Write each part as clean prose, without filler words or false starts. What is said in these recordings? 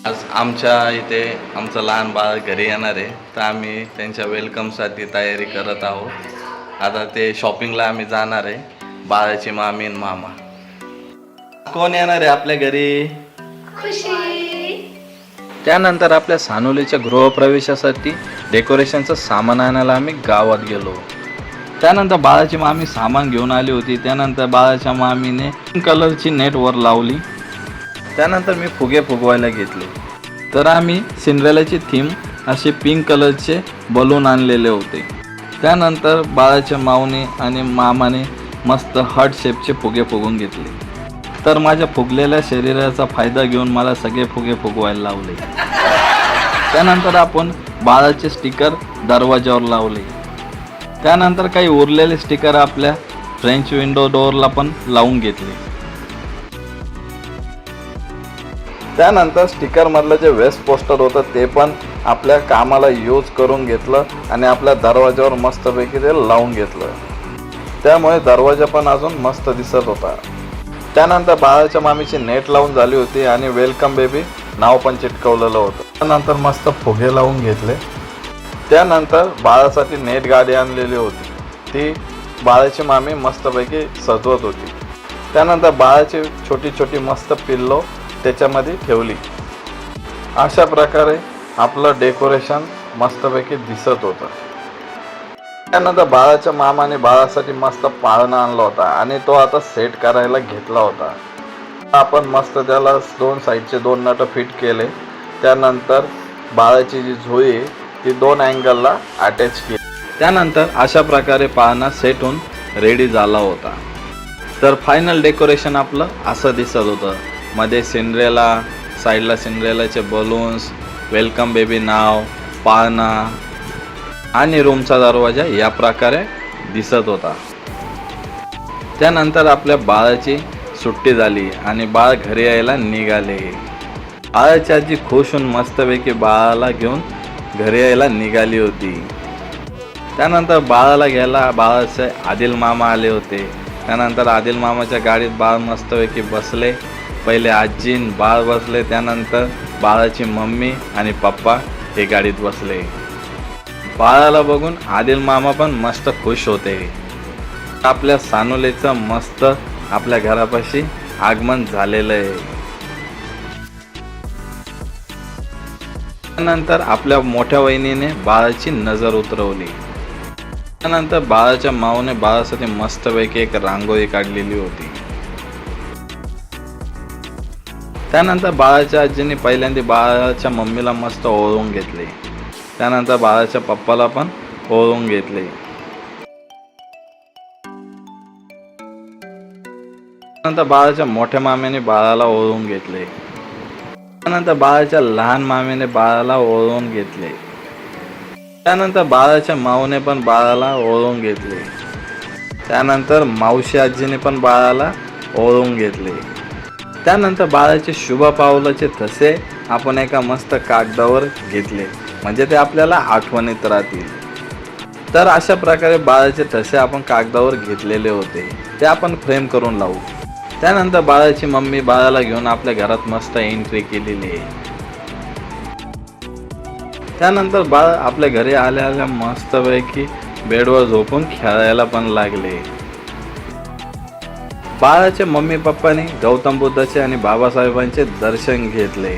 आज आमच्या इथे आमचं लहान बाळ घरी येणार आहे, तर आम्ही त्यांच्या वेलकमसाठी तयारी करत आहोत. आता ते शॉपिंगला आम्ही जाणार आहे, बाळाची मामी आणि मामा. कोण येणार आहे आपल्या घरी? खुशी. त्यानंतर आपल्या सानोलीच्या गृहप्रवेशासाठी डेकोरेशनचं सामान आणायला आम्ही गावात गेलो. त्यानंतर बाळाची मामी सामान घेऊन आली होती. त्यानंतर बाळाच्या मामीने पिंक कलरची नेट वर लावली. त्यानंतर मी फुगे फुगवायला घेतले. तर आम्ही सिंड्रेलाची थीम असे पिंक कलरचे बलून आणलेले होते. त्यानंतर बाळाच्या माऊने आणि मामाने मस्त हार्ट शेपचे फुगे फुगून घेतले. तर माझ्या फुगलेल्या शरीराचा फायदा घेऊन मला सगळे फुगे फुगवायला लावले. त्यानंतर आपण बाळाचे स्टिकर दरवाजावर लावले. त्यानंतर काही उरलेले स्टिकर आपल्या फ्रेंच विंडो डोअरला पण लावून घेतले. त्यानंतर स्टिकरमधलं जे वेस्ट पोस्टर होतं ते पण आपल्या कामाला यूज करून घेतलं आणि आपल्या दरवाजावर मस्तपैकी ते लावून घेतलं. त्यामुळे दरवाजा पण अजून मस्त दिसत होता. त्यानंतर बाळाच्या मामीची नेट लावून झाली होती आणि वेलकम बेबी नाव पण चिटकवलेलं होतं. त्यानंतर मस्त फुगे लावून घेतले. त्यानंतर बाळासाठी नेट गाडी आणलेली होती, ती बाळाची मामी मस्तपैकी सजवत होती. त्यानंतर बाळाची छोटी छोटी मस्त पिल्लो त्याच्यामध्ये ठेवली. अशा प्रकारे आपलं डेकोरेशन मस्तपैकी दिसत होतं. त्यानंतर बाळाच्या मामाने बाळासाठी मस्त पाळणा आणला होता आणि तो आता सेट करायला घेतला होता. आपण मस्त त्याला दोन साईडचे 2 नट फिट केले. त्यानंतर बाळाची जी झोळी आहे ती 2 अँगलला अटॅच केली. त्यानंतर अशा प्रकारे पाळणा सेट होऊन रेडी झाला होता. तर फायनल डेकोरेशन आपलं असं दिसत होतं. मध्ये सिंड्रेला, साईडला सिंड्रेलाचे बलून्स, वेलकम बेबी नाव, पाळणा आणि रूमचा दरवाजा या प्रकारे दिसत होता. त्यानंतर आपल्या बाळाची सुट्टी झाली आणि बाळ घरी यायला निघाले. बाळाची आजी खुश होऊन मस्तपैकी बाळाला घेऊन घरी यायला निघाली होती. त्यानंतर बाळाला घ्यायला बाळाचे आदिल मामा आले होते. त्यानंतर आदिल मामाच्या गाडीत बाळ मस्तपैकी बसले. पहिले आजी बाळ बसले, त्यानंतर बाळाची मम्मी आणि पप्पा हे गाडीत बसले. बाळाला बघून आदिल मामा पण मस्त खुश होते. आपल्या सानोलीचं मस्त आपल्या घरापाशी आगमन झालेलं आहे. त्यानंतर आपल्या मोठ्या वहिनीने बाळाची नजर उतरवली. त्यानंतर बाळाच्या माऊने बाळासाठी मस्तपैकी एक रांगोळी काढलेली होती. त्यानंतर बाळाच्या आजीने पहिल्यांदा बाळाच्या मम्मीला मस्त ओळून घेतले. त्यानंतर बाळाच्या पप्पाला पण ओळून घेतले. त्यानंतर बाळाच्या मोठ्या मामेने बाळाला ओळून घेतले. त्यानंतर बाळाच्या लहान मामेने बाळाला ओळून घेतले. त्यानंतर बाळाच्या माऊने पण बाळाला ओळून घेतले. त्यानंतर मावशी आजीने पण बाळाला ओळून घेतले. त्यानंतर बाळाचे शुभ पावलाचे ठसे आपण एका मस्त कागदावर घेतले, म्हणजे ते आपल्याला आठवणीत राहतील. तर अशा प्रकारे बाळाचे ठसे आपण कागदावर घेतलेले होते, ते आपण फ्रेम करून लावू. त्यानंतर बाळाची मम्मी बाळाला घेऊन आपल्या घरात मस्त एंट्री केलेली आहे. त्यानंतर बाळ आपल्या घरी आल्या आल्या मस्तपैकी बेडवर झोपून खेळायला पण लागले. बाळाच्या मम्मी पप्पाने गौतम बुद्धाचे आणि बाबासाहेबांचे दर्शन घेतले.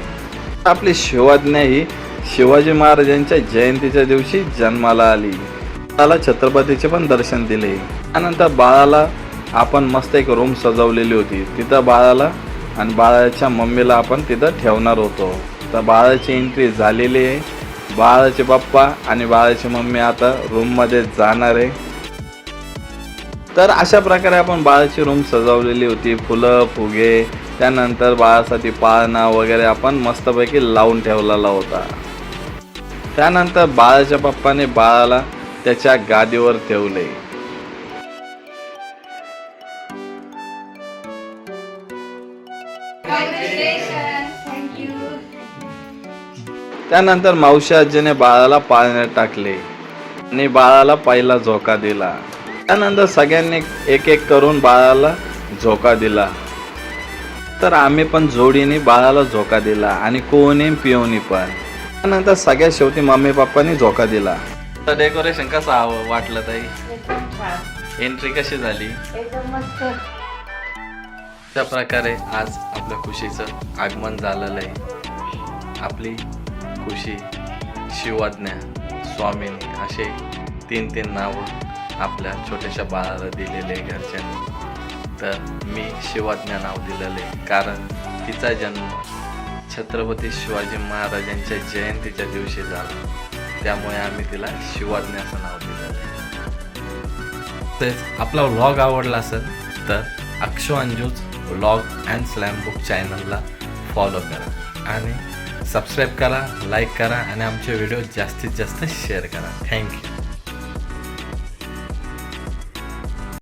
आपली शिवाज्ञा ही शिवाजी महाराजांच्या जयंतीच्या दिवशी जन्माला आली. बाळाला छत्रपतीचे पण दर्शन दिले. त्यानंतर बाळाला आपण मस्त एक रूम सजवलेली होती, तिथं बाळाला आणि बाळाच्या मम्मीला आपण तिथं ठेवणार होतो. तर बाळाची एंट्री झालेली आहे. बाळाचे पप्पा आणि बाळाची मम्मी आता रूममध्ये जाणार आहे. तर अशा प्रकारे आपण बाळाची रूम सजवलेली होती. फुलं, फुगे, त्यानंतर बाळासाठी पाळणा वगैरे आपण मस्तपैकी लावून ठेवलेला होता. त्यानंतर बाळाच्या पप्पाने बाळाला त्याच्या गादीवर ठेवले. त्यानंतर मावशी आजीने बाळाला पाळण्यात टाकले आणि बाळाला पहिला झोका दिला. त्यानंतर सगळ्यांनी एक एक करून बाळाला झोका दिला. तर आम्ही पण जोडीने बाळाला झोका दिला आणि कोणी पिओनी पण. त्यानंतर सगळ्यात शेवटी मम्मी पप्पांनी झोका दिला. तर डेकोरेशन कसं वाटलं ताई? एकदम छान, एंट्री कशी झाली? एकदम मस्त. त्या प्रकारे आज आपल्या खुशीचं आगमन झालेलं आहे. आपली खुशी, शिवाज्ञा, स्वामिनी असे 3 नावं आपल्या छोट्याशा बाळाला दिलेले आहे घरच्यांनी. तर मी शिवाज्ञा नाव दिलेलं आहे कारण तिचा जन्म छत्रपती शिवाजी महाराजांच्या जयंतीच्या दिवशी झाला, त्यामुळे आम्ही तिला शिवाज्ञा असं नाव दिलेलं आहे. तेच आपला व्लॉग आवडला असेल तर अक्षो अंजूज व्लॉग अँड स्लॅम बुक चॅनलला फॉलो करा आणि सबस्क्राईब करा, लाईक करा आणि आमचे व्हिडिओ जास्तीत जास्त शेअर करा. थँक्यू.